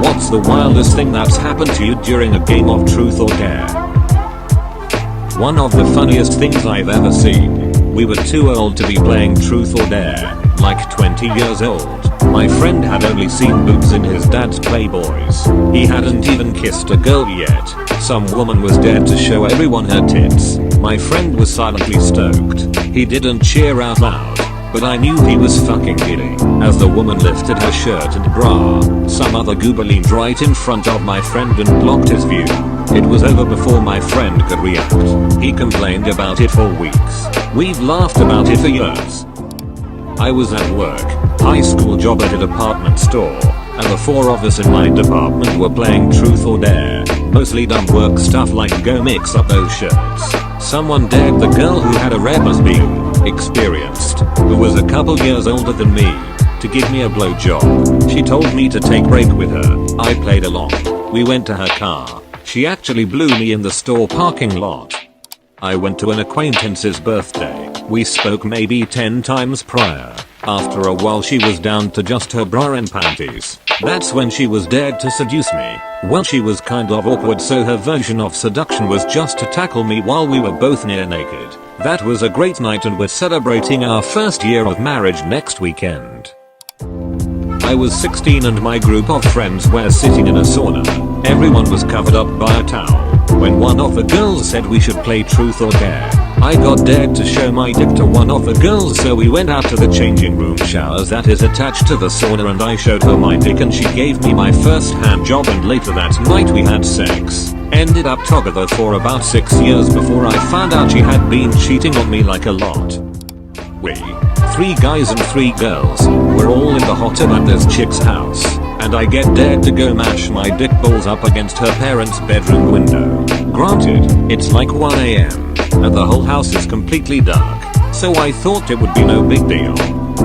What's the wildest thing that's happened to you during a game of truth or dare? One of the funniest things I've ever seen. We were too old to be playing truth or dare, like 20 years old. My friend had only seen boobs in his dad's Playboys. He hadn't even kissed a girl yet. Some woman was dared to show everyone her tits. My friend was silently stoked. He didn't cheer out loud, but I knew he was fucking giddy as the woman lifted her shirt and bra. Some other goober leaned right in front of my friend and blocked his view. It was over before my friend could react. He complained about it for weeks. We've laughed about it for years. I was at work, high school job at a department store, and the four of us in my department were playing truth or dare. Mostly dumb work stuff like go mix up those shirts. Someone dared the girl who had a rare being experienced, who was a couple years older than me, to give me a blowjob. She told me to take break with her. I played along. We went to her car. She actually blew me in the store parking lot. I went to an acquaintance's birthday. We spoke maybe 10 times prior. After a while she was down to just her bra and panties. That's when she was dared to seduce me. Well, she was kind of awkward, so her version of seduction was just to tackle me while we were both near naked. That was a great night, and we're celebrating our first year of marriage next weekend. I was 16 and my group of friends were sitting in a sauna. Everyone was covered up by a towel. When one of the girls said we should play truth or dare, I got dared to show my dick to one of the girls, so we went out to the changing room showers that is attached to the sauna, and I showed her my dick and she gave me my first hand job, and later that night we had sex. Ended up together for about 6 years before I found out she had been cheating on me like a lot. We, 3 guys and 3 girls, were all in the hot tub at this chick's house, and I get dared to go mash my dick balls up against her parents' bedroom window. Granted, it's like 1 AM, and the whole house is completely dark, so I thought it would be no big deal.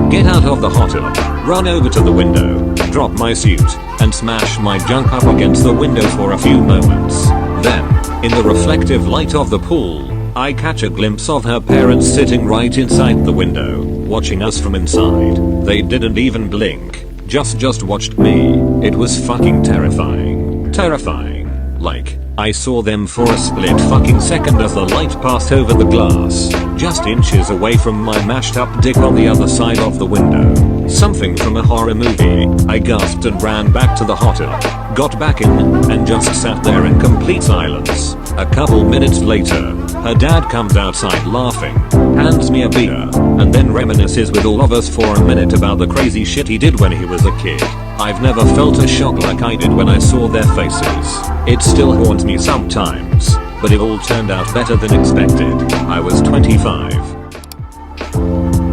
Get out of the hot tub, run over to the window, drop my suit, and smash my junk up against the window for a few moments. Then, in the reflective light of the pool, I catch a glimpse of her parents sitting right inside the window, watching us from inside. They didn't even blink, just watched me. It was fucking terrifying. Terrifying. Like, I saw them for a split fucking second as the light passed over the glass, just inches away from my mashed up dick on the other side of the window. Something from a horror movie. I gasped and ran back to the hot tub, got back in, and just sat there in complete silence. A couple minutes later, her dad comes outside laughing, hands me a beer, and then reminisces with all of us for a minute about the crazy shit he did when he was a kid. I've never felt a shock like I did when I saw their faces. It still haunts me sometimes, but it all turned out better than expected. I was 25.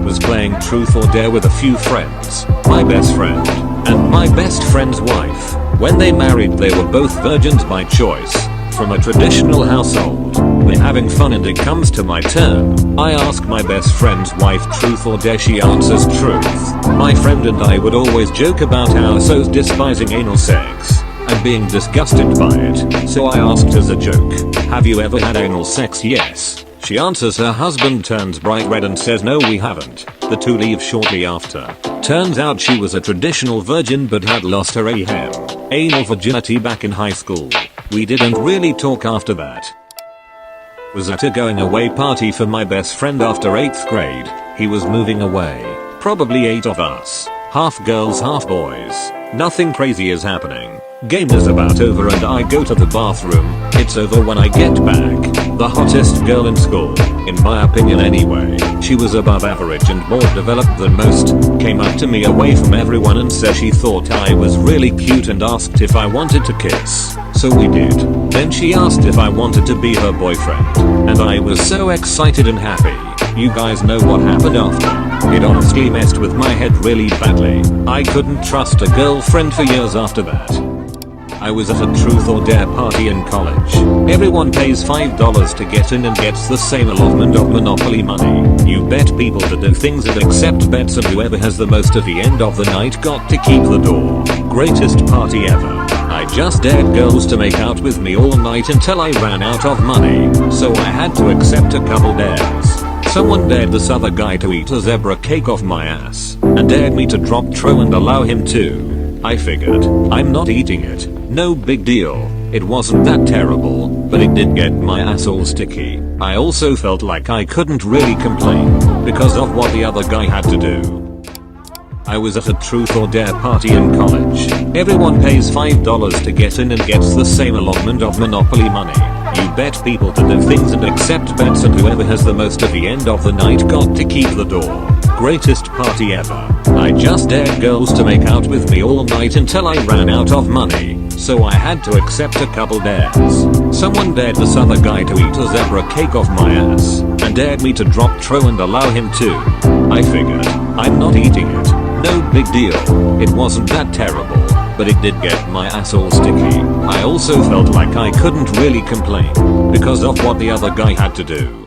Was playing truth or dare with a few friends, my best friend, and my best friend's wife. When they married, they were both virgins by choice, from a traditional household. We're having fun and it comes to my turn. I ask my best friend's wife truth or dare, she answers truth. My friend and I would always joke about how so's despising anal sex and being disgusted by it, so I asked as a joke, have you ever had anal sex? Yes. She answers, her husband turns bright red and says no, we haven't. The two leave shortly after. Turns out she was a traditional virgin but had lost her anal virginity back in high school. We didn't really talk after that. Was at a going away party for my best friend after 8th grade. He was moving away. Probably 8 of us. Half girls, half boys. Nothing crazy is happening. Game is about over and I go to the bathroom. It's over when I get back. The hottest girl in school, in my opinion anyway. She was above average and more developed than most. Came up to me away from everyone and said she thought I was really cute and asked if I wanted to kiss. So we did. Then she asked if I wanted to be her boyfriend. And I was so excited and happy. You guys know what happened after. It honestly messed with my head really badly. I couldn't trust a girlfriend for years after that. I was at a truth or dare party in college. Everyone pays $5 to get in and gets the same allotment of Monopoly money. You bet people to do things and accept bets, and whoever has the most at the end of the night got to keep the door. Greatest party ever. I just dared girls to make out with me all night until I ran out of money, so I had to accept a couple dares. Someone dared this other guy to eat a zebra cake off my ass, and dared me to drop Tro and allow him to. I figured, I'm not eating it, no big deal. It wasn't that terrible, but it did get my ass all sticky. I also felt like I couldn't really complain because of what the other guy had to do. I was at a truth or dare party in college. Everyone pays $5 to get in and gets the same allotment of Monopoly money. You bet people to do things and accept bets, and whoever has the most at the end of the night got to keep the door. Greatest party ever. I just dared girls to make out with me all night until I ran out of money, so I had to accept a couple dares. Someone dared this other guy to eat a zebra cake off my ass, and dared me to drop throw and allow him to. I figured, I'm not eating it, no big deal. It wasn't that terrible, but it did get my ass all sticky. I also felt like I couldn't really complain because of what the other guy had to do.